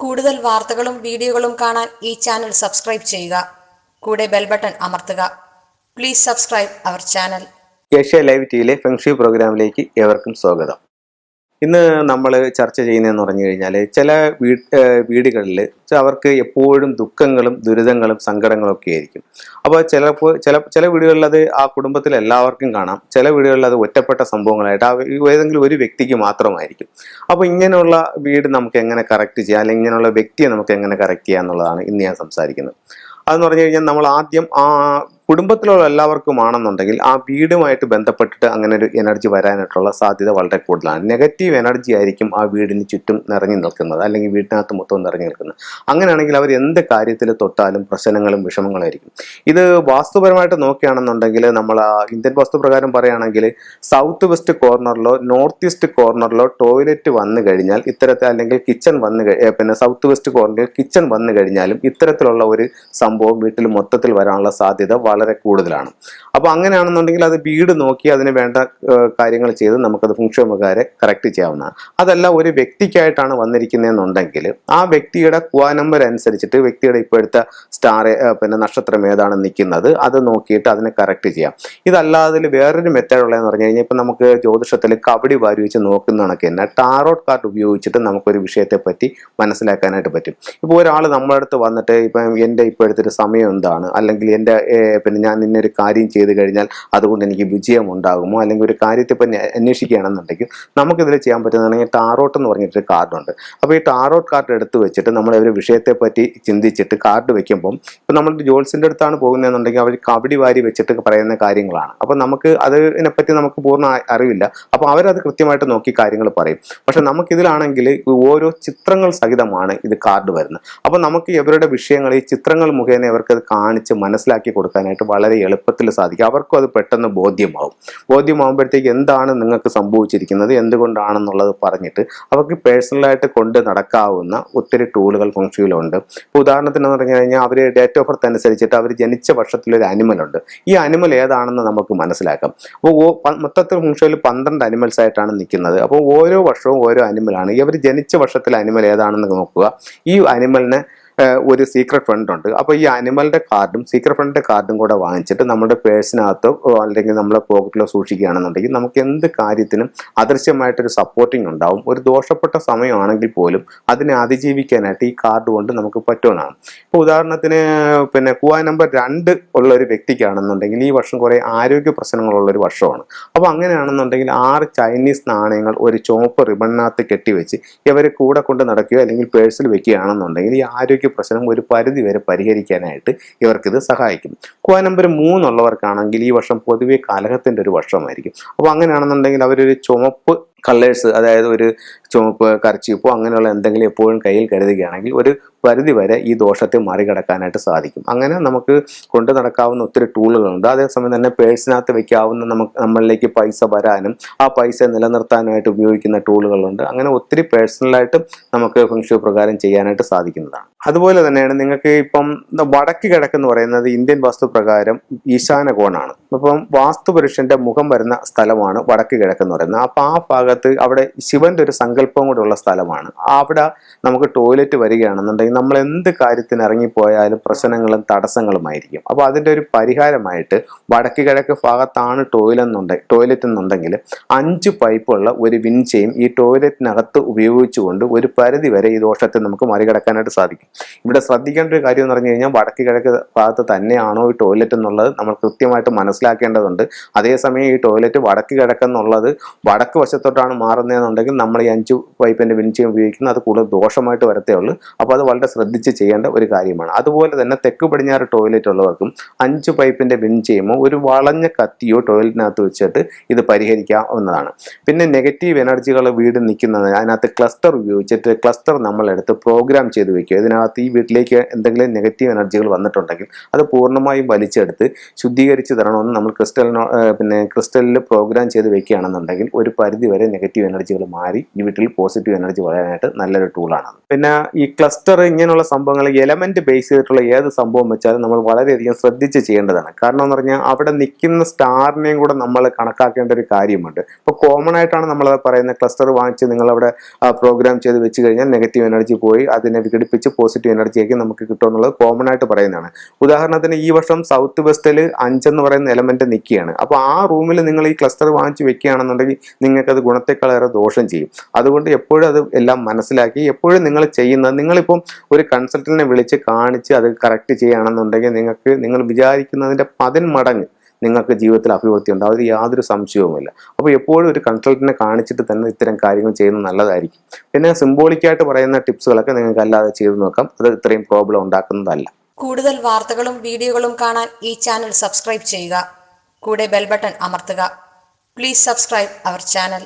കൂടുതൽ വാർത്തകളും വീഡിയോകളും കാണാൻ ഈ ചാനൽ സബ്സ്ക്രൈബ് ചെയ്യുക. കൂടെ ബെൽ ബട്ടൺ അമർത്തുക. Please subscribe our channel. Asia live ടിവിയിലെ ഫെങ്ഷി പ്രോഗ്രാമിലേക്ക് ഏവർക്കും സ്വാഗതം. ഇന്ന് നമ്മൾ ചർച്ച ചെയ്യുന്നതെന്ന് പറഞ്ഞു കഴിഞ്ഞാൽ ചില വീടുകളിൽ അവർക്ക് എപ്പോഴും ദുഃഖങ്ങളും ദുരിതങ്ങളും സങ്കടങ്ങളും ഒക്കെ ആയിരിക്കും. അപ്പോൾ ചില വീടുകളിൽ അത് ആ കുടുംബത്തിൽ എല്ലാവർക്കും കാണാം. ചില വീടുകളിൽ അത് ഒറ്റപ്പെട്ട സംഭവങ്ങളായിട്ട് ഏതെങ്കിലും ഒരു വ്യക്തിക്ക് മാത്രമായിരിക്കും. അപ്പോൾ ഇങ്ങനെയുള്ള വീട് നമുക്ക് എങ്ങനെ കറക്റ്റ് ചെയ്യാം, അല്ലെങ്കിൽ ഇങ്ങനെയുള്ള വ്യക്തിയെ നമുക്ക് എങ്ങനെ കറക്റ്റ് ചെയ്യാം എന്നുള്ളതാണ് ഇന്ന് ഞാൻ സംസാരിക്കുന്നത്. അതെന്ന് പറഞ്ഞു കഴിഞ്ഞാൽ നമ്മൾ ആദ്യം ആ കുടുംബത്തിലുള്ള എല്ലാവർക്കുമാണെന്നുണ്ടെങ്കിൽ ആ വീടുമായിട്ട് ബന്ധപ്പെട്ടിട്ട് അങ്ങനെ ഒരു എനർജി വരാനായിട്ടുള്ള സാധ്യത വളരെ കൂടുതലാണ്. നെഗറ്റീവ് എനർജി ആയിരിക്കും ആ വീടിന് ചുറ്റും നിറഞ്ഞു നിൽക്കുന്നത്, അല്ലെങ്കിൽ വീടിനകത്ത് മൊത്തം നിറഞ്ഞു നിൽക്കുന്നത്. അങ്ങനെയാണെങ്കിൽ അവർ എന്ത് കാര്യത്തിൽ തൊട്ടാലും പ്രശ്നങ്ങളും വിഷമങ്ങളായിരിക്കും. ഇത് വാസ്തുപരമായിട്ട് നോക്കുകയാണെന്നുണ്ടെങ്കിൽ നമ്മൾ ഇന്ത്യൻ വാസ്തുപ്രകാരം പറയുകയാണെങ്കിൽ സൗത്ത് വെസ്റ്റ് കോർണറിലോ നോർത്ത് ഈസ്റ്റ് കോർണറിലോ ടോയ്ലറ്റ് വന്നു കഴിഞ്ഞാൽ ഇത്തരത്തിൽ, അല്ലെങ്കിൽ കിച്ചൺ പിന്നെ സൗത്ത് വെസ്റ്റ് കോർണറിൽ കിച്ചൺ വന്നു കഴിഞ്ഞാലും ഇത്തരത്തിലുള്ള ഒരു സംഭവം വീട്ടിൽ മൊത്തത്തിൽ വരാനുള്ള സാധ്യത വളരെ കൂടുതലാണ്. അപ്പോൾ അങ്ങനെയാണെന്നുണ്ടെങ്കിൽ അത് വീട് നോക്കി അതിന് വേണ്ട കാര്യങ്ങൾ ചെയ്ത് നമുക്കത് ഫംഗ്ഷൻ പ്രകാരം കറക്റ്റ് ചെയ്യാവുന്നതാണ്. അതല്ല ഒരു വ്യക്തിക്കായിട്ടാണ് വന്നിരിക്കുന്നതെന്നുണ്ടെങ്കിൽ ആ വ്യക്തിയുടെ ക്വാ നമ്പർ അനുസരിച്ചിട്ട് വ്യക്തിയുടെ ഇപ്പോഴത്തെ സ്റ്റാർ പിന്നെ നക്ഷത്രം ഏതാണ് നിൽക്കുന്നത് അത് നോക്കിയിട്ട് അതിനെ കറക്റ്റ് ചെയ്യാം. ഇതല്ലാതെ വേറൊരു മെത്തേഡ് ഉള്ളതെന്ന് പറഞ്ഞു കഴിഞ്ഞാൽ ഇപ്പം നമുക്ക് ജ്യോതിഷത്തിൽ കബഡി വാരി വെച്ച് നോക്കുന്ന കണക്ക് തന്നെ ടാറോട്ട് കാർഡ് ഉപയോഗിച്ചിട്ട് നമുക്കൊരു വിഷയത്തെ പറ്റി മനസ്സിലാക്കാനായിട്ട് പറ്റും. ഇപ്പോൾ ഒരാൾ നമ്മുടെ അടുത്ത് വന്നിട്ട് ഇപ്പം എൻ്റെ ഇപ്പോഴത്തെ ഒരു സമയം എന്താണ്, അല്ലെങ്കിൽ എൻ്റെ പിന്നെ ഞാൻ ഇന്നൊരു കാര്യം ചെയ്തു കഴിഞ്ഞാൽ അതുകൊണ്ട് എനിക്ക് വിജയം ഉണ്ടാകുമോ, അല്ലെങ്കിൽ ഒരു കാര്യത്തെ പറ്റി അന്വേഷിക്കുകയാണെന്നുണ്ടെങ്കിൽ നമുക്കിതിൽ ചെയ്യാൻ പറ്റുന്നതാണെങ്കിൽ ടാറോട്ട് എന്ന് പറഞ്ഞിട്ടൊരു കാർഡുണ്ട്. അപ്പോൾ ഈ ടാറോട്ട് കാർഡ് എടുത്ത് വെച്ചിട്ട് നമ്മൾ ഒരു വിഷയത്തെ പറ്റി ചിന്തിച്ചിട്ട് കാർഡ് വെക്കുമ്പം ഇപ്പം നമ്മൾ ജോത്സ്യൻ്റെ അടുത്താണ് പോകുന്നതെന്നുണ്ടെങ്കിൽ അവർ കബഡി വാരി വെച്ചിട്ട് പറയുന്ന കാര്യങ്ങളാണ്. അപ്പോൾ നമുക്ക് അതിനെപ്പറ്റി നമുക്ക് പൂർണ്ണ അറിവില്ല. അപ്പോൾ അവരത് കൃത്യമായിട്ട് നോക്കി കാര്യങ്ങൾ പറയും. പക്ഷെ നമുക്കിതിലാണെങ്കിൽ ഓരോ ചിത്രങ്ങൾ സഹിതമാണ് ഇത് കാർഡ് വരുന്നത്. അപ്പോൾ നമുക്ക് ഇവരുടെ വിഷയങ്ങൾ ഈ ചിത്രങ്ങൾ മുഖേന ഇവർക്കത് കാണിച്ച് മനസ്സിലാക്കി കൊടുക്കാനായിട്ട് വളരെ എളുപ്പത്തിൽ സാധിക്കും. അവർക്കും അത് പെട്ടെന്ന് ബോധ്യമാകുമ്പോഴത്തേക്ക് എന്താണ് നിങ്ങൾക്ക് സംഭവിച്ചിരിക്കുന്നത്, എന്തുകൊണ്ടാണെന്നുള്ളത് പറഞ്ഞിട്ട് അവർക്ക് പേഴ്സണലായിട്ട് കൊണ്ട് നടക്കാവുന്ന ഒത്തിരി ടൂളുകൾ ഫംഗ്ഷനിലുണ്ട്. ഇപ്പോൾ ഉദാഹരണത്തിന് പറഞ്ഞു കഴിഞ്ഞാൽ അവർ ഡേറ്റ് ഓഫ് ബർത്ത് അനുസരിച്ചിട്ട് അവർ ജനിച്ച വർഷത്തിലൊരു അനിമലുണ്ട്. ഈ അനിമൽ ഏതാണെന്ന് നമുക്ക് മനസ്സിലാക്കാം. അപ്പോൾ മൊത്തത്തിൽ ഫംഗ്ഷനിൽ 12 അനിമൽസ് ആയിട്ടാണ് നിൽക്കുന്നത്. അപ്പോൾ ഓരോ വർഷവും ഓരോ അനിമലാണ്. ഇവർ ജനിച്ച വർഷത്തിലെ അനിമൽ ഏതാണെന്ന് നോക്കുക. ഈ അനിമലിനെ ഒരു സീക്രട്ട് ഫണ്ട് ഉണ്ട്. അപ്പോൾ ഈ അനിമലിന്റെ കാർഡും സീക്രട്ട് ഫണ്ടിന്റെ കാർഡും കൂടെ വാങ്ങിച്ചിട്ട് നമ്മുടെ പേഴ്സിനകത്തോ അല്ലെങ്കിൽ നമ്മുടെ പോക്കറ്റിലോ സൂക്ഷിക്കുകയാണെന്നുണ്ടെങ്കിൽ നമുക്ക് എന്ത് കാര്യത്തിനും അദൃശ്യമായിട്ടൊരു സപ്പോർട്ടിങ് ഉണ്ടാവും. ഒരു ദോഷപ്പെട്ട സമയമാണെങ്കിൽ പോലും അതിനെ അതിജീവിക്കാനായിട്ട് ഈ കാർഡ് കൊണ്ട് നമുക്ക് പറ്റുമെന്നാണ്. ഇപ്പോൾ ഉദാഹരണത്തിന് പിന്നെ ക്വാ നമ്പർ 2 ഉള്ള ഒരു വ്യക്തിക്കാണെന്നുണ്ടെങ്കിൽ ഈ വർഷം കുറേ ആരോഗ്യ പ്രശ്നങ്ങളുള്ളൊരു വർഷമാണ്. അപ്പോൾ അങ്ങനെയാണെന്നുണ്ടെങ്കിൽ 6 ചൈനീസ് നാണയങ്ങൾ ഒരു ചുവപ്പ് റിബണിനകത്ത് കെട്ടിവെച്ച് ഇവരെ കൂടെ കൊണ്ട് നടക്കുകയോ അല്ലെങ്കിൽ പേഴ്സിൽ വെക്കുകയാണെന്നുണ്ടെങ്കിൽ ഈ ആരോഗ്യ പ്രശ്നം ഒരു പരിധി വരെ പരിഹരിക്കാനായിട്ട് ഇവർക്കിത് സഹായിക്കും. ക്വാ നമ്പർ 3 ഉള്ളവർക്കാണെങ്കിൽ ഈ വർഷം പൊതുവെ കലഹത്തിന്റെ ഒരു വർഷമായിരിക്കും. അപ്പോൾ അങ്ങനെയാണെന്നുണ്ടെങ്കിൽ അവരൊരു ചുമപ്പ് കളേഴ്സ്, അതായത് ഒരു ചുവപ്പ് കർച്ചീപ്പോ അങ്ങനെയുള്ള എന്തെങ്കിലും എപ്പോഴും കയ്യിൽ കരുതുകയാണെങ്കിൽ ഒരു പരിധി വരെ ഈ ദോഷത്തെ മറികടക്കാനായിട്ട് സാധിക്കും. അങ്ങനെ നമുക്ക് കൊണ്ടു നടക്കാവുന്ന ഒത്തിരി ടൂളുകളുണ്ട്. അതേസമയം തന്നെ പേഴ്സിനകത്ത് വെക്കാവുന്ന നമ്മളിലേക്ക് പൈസ വരാനും ആ പൈസ നിലനിർത്താനായിട്ട് ഉപയോഗിക്കുന്ന ടൂളുകളുണ്ട്. അങ്ങനെ ഒത്തിരി പേഴ്സണലായിട്ടും നമുക്ക് ഫംഗ്ഷൻ പ്രകാരം ചെയ്യാനായിട്ട് സാധിക്കുന്നതാണ്. അതുപോലെ തന്നെയാണ് നിങ്ങൾക്ക് ഇപ്പം വടക്ക് കിഴക്കെന്ന് പറയുന്നത് ഇന്ത്യൻ വാസ്തു പ്രകാരം ഈശാന കോണാണ്. അപ്പം വാസ്തുപുരുഷന്റെ മുഖം വരുന്ന സ്ഥലമാണ് വടക്ക് കിഴക്കെന്ന് പറയുന്നത്. അപ്പം ആ ഭാഗത്ത് അവിടെ ശിവന്റെ ഒരു സങ്കല്പം കൂടെ ഉള്ള സ്ഥലമാണ്. അവിടെ നമുക്ക് ടോയ്ലറ്റ് വരികയാണെന്നുണ്ടെങ്കിൽ നമ്മൾ എന്ത് കാര്യത്തിന് ഇറങ്ങിപ്പോയാലും പ്രശ്നങ്ങളും തടസ്സങ്ങളുമായിരിക്കും. അപ്പോൾ അതിൻ്റെ ഒരു പരിഹാരമായിട്ട് വടക്ക് കിഴക്ക് ഭാഗത്താണ് ടോയ്ലറ്റ് എന്നുണ്ടെങ്കിൽ 5 പൈപ്പുള്ള ഒരു വിൻചെയും ഈ ടോയ്ലറ്റിനകത്ത് ഉപയോഗിച്ചുകൊണ്ട് ഒരു പരിധി വരെ ഈ ദോഷത്തെ നമുക്ക് മറികടക്കാനായിട്ട് സാധിക്കും. ഇവിടെ ശ്രദ്ധിക്കേണ്ട ഒരു കാര്യം എന്ന് പറഞ്ഞു കഴിഞ്ഞാൽ വടക്ക് കിഴക്ക് ഭാഗത്ത് തന്നെയാണോ ഈ ടോയ്ലറ്റ് എന്നുള്ളത് നമ്മൾ കൃത്യമായിട്ട് മനസ്സിലാക്കേണ്ടതുണ്ട്. അതേസമയം ഈ ടോയ്ലറ്റ് വടക്ക് കിഴക്കെന്നുള്ളത് വടക്ക് വശത്തോട്ടാണ് മാറുന്നതെന്നുണ്ടെങ്കിൽ നമ്മൾ ഈ 5 പൈപ്പിന്റെ വിൻചെയും ഉപയോഗിക്കുന്നത് അത് കൂടുതൽ ദോഷമായിട്ട് വരത്തേ ഉള്ളൂ. അപ്പോൾ അത് വളരെ ശ്രദ്ധിച്ച് ചെയ്യേണ്ട ഒരു കാര്യമാണ്. അതുപോലെ തന്നെ തെക്ക് പടിഞ്ഞാറ് ടോയ്ലറ്റ് ഉള്ളവർക്കും 5 പൈപ്പിന്റെ വിൻചെയുമോ ഒരു വളഞ്ഞ കത്തിയോ ടോയ്ലറ്റിനകത്ത് വെച്ചിട്ട് ഇത് പരിഹരിക്കാവുന്നതാണ്. പിന്നെ നെഗറ്റീവ് എനർജികൾ വീട് നിൽക്കുന്നത് അതിനകത്ത് ക്ലസ്റ്റർ ഉപയോഗിച്ചിട്ട് ക്ലസ്റ്റർ നമ്മളെടുത്ത് പ്രോഗ്രാം ചെയ്ത് വെക്കുക. ഇതിനകത്ത് ഈ വീട്ടിലേക്ക് എന്തെങ്കിലും നെഗറ്റീവ് എനർജികൾ വന്നിട്ടുണ്ടെങ്കിൽ അത് പൂർണ്ണമായും വലിച്ചെടുത്ത് ശുദ്ധീകരിച്ച് തരണമെന്ന് നമ്മൾ ക്രിസ്റ്റലിൽ പ്രോഗ്രാം ചെയ്ത് വെക്കുകയാണെന്നുണ്ടെങ്കിൽ ഒരു പരിധി വരെ നെഗറ്റീവ് എനർജികൾ മാറി ഈ വീട്ടിൽ പോസിറ്റീവ് എനർജി വളരാനായിട്ട് നല്ലൊരു ടൂളാണ്. പിന്നെ ഈ ക്ലസ്റ്റർ ഇങ്ങനെയുള്ള സംഭവങ്ങൾ എലമെന്റ് ബേസ് ചെയ്തിട്ടുള്ള ഏത് സംഭവം വെച്ചാലും നമ്മൾ വളരെയധികം ശ്രദ്ധിച്ച് ചെയ്യേണ്ടതാണ്. കാരണം എന്ന് പറഞ്ഞാൽ അവിടെ നിൽക്കുന്ന സ്റ്റാറിനെയും കൂടെ നമ്മൾ കണക്കാക്കേണ്ട ഒരു കാര്യമുണ്ട്. ഇപ്പോൾ കോമൺ ആയിട്ടാണ് നമ്മൾ പറയുന്ന ക്ലസ്റ്റർ വാങ്ങിച്ച് നിങ്ങളവിടെ പ്രോഗ്രാം ചെയ്ത് വെച്ച് കഴിഞ്ഞാൽ നെഗറ്റീവ് എനർജി പോയി അതിനെ വിഘടിപ്പിച്ച് പോസിറ്റീവ് എനർജിയൊക്കെ നമുക്ക് കിട്ടുമെന്നുള്ളത് കോമൺ ആയിട്ട് പറയുന്നതാണ്. ഉദാഹരണത്തിന് ഈ വർഷം സൗത്ത് വെസ്റ്റിൽ 5 എന്ന് പറയുന്ന എലമെന്റ് നിൽക്കുകയാണ്. അപ്പോൾ ആ റൂമിൽ നിങ്ങൾ ഈ ക്ലസ്റ്റർ വാങ്ങിച്ച് വെക്കുകയാണെന്നുണ്ടെങ്കിൽ നിങ്ങൾക്കത് ഗുണത്തെക്കാളേറെ ദോഷം ചെയ്യും. അതുകൊണ്ട് എപ്പോഴും അത് എല്ലാം മനസ്സിലാക്കി എപ്പോഴും നിങ്ങൾ ചെയ്യുന്നത്, നിങ്ങളിപ്പം ഒരു കൺസൾട്ടന്റിനെ വിളിച്ച് കാണിച്ച് അത് കറക്റ്റ് ചെയ്യുകയാണെന്നുണ്ടെങ്കിൽ നിങ്ങൾ വിചാരിക്കുന്നതിൻ്റെ 10 മടങ്ങ് നിങ്ങൾക്ക് ജീവിതത്തിൽ അഭിവൃദ്ധി ഉണ്ടാവും. അതിൽ യാതൊരു സംശയവുമില്ല. അപ്പോൾ എപ്പോഴും ഒരു കൺസൾട്ടന്റിനെ കാണിച്ചിട്ട് തന്നെ ഇത്തരം കാര്യങ്ങൾ ചെയ്യുന്നത് നല്ലതായിരിക്കും. പിന്നെ സിംബോളിക്കായിട്ട് പറയുന്ന ടിപ്സുകളൊക്കെ നിങ്ങൾക്ക് അല്ലാതെ ചെയ്തു നോക്കാം. അത് ഇത്രയും പ്രോബ്ലം ഉണ്ടാക്കുന്നതല്ല. കൂടുതൽ വാർത്തകളും വീഡിയോകളും കാണാൻ ഈ ചാനൽ സബ്സ്ക്രൈബ് ചെയ്യുക. കൂടെ ബെൽ ബട്ടൺ അമർത്തുക. Please subscribe our channel.